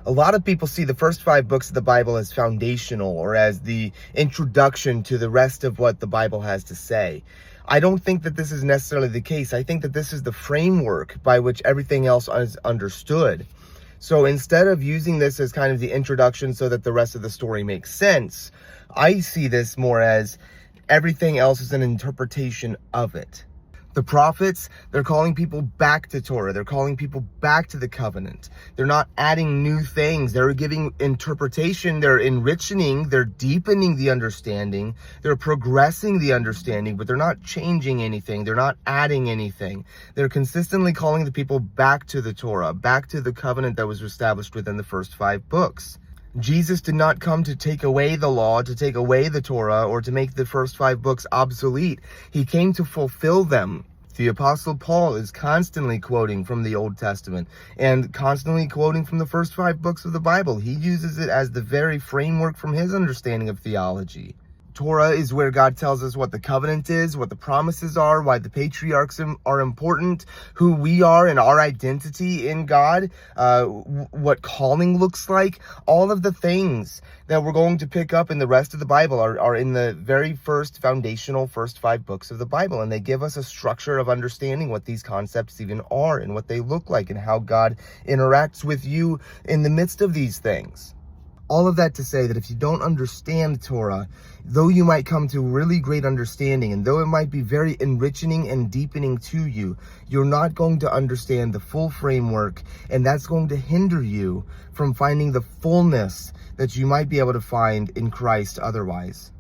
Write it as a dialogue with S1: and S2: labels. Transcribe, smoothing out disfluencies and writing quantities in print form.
S1: A lot of people see the first 5 books of the Bible as foundational or as the introduction to the rest of what the Bible has to say. I don't think that this is necessarily the case. I think that this is the framework by which everything else is understood. So instead of using this as kind of the introduction so that the rest of the story makes sense, I see this more as everything else is an interpretation of it. The prophets, they're calling people back to Torah. They're calling people back to the covenant. They're not adding new things. They're giving interpretation. They're enriching. They're deepening the understanding. They're progressing the understanding, but they're not changing anything. They're not adding anything. They're consistently calling the people back to the Torah, back to the covenant that was established within the first 5 books. Jesus did not come to take away the law, to take away the Torah, or to make the first 5 books obsolete. He came to fulfill them. The Apostle Paul is constantly quoting from the Old Testament and constantly quoting from the first 5 books of the Bible. He uses it as the very framework from his understanding of theology. Torah is where God tells us what the covenant is, what the promises are, why the patriarchs are important, who we are and our identity in God, what calling looks like. All of the things that we're going to pick up in the rest of the Bible are in the very first foundational first 5 books of the Bible. And they give us a structure of understanding what these concepts even are and what they look like and how God interacts with you in the midst of these things. All of that to say that if you don't understand Torah, though you might come to really great understanding, and though it might be very enriching and deepening to you, you're not going to understand the full framework, and that's going to hinder you from finding the fullness that you might be able to find in Christ otherwise.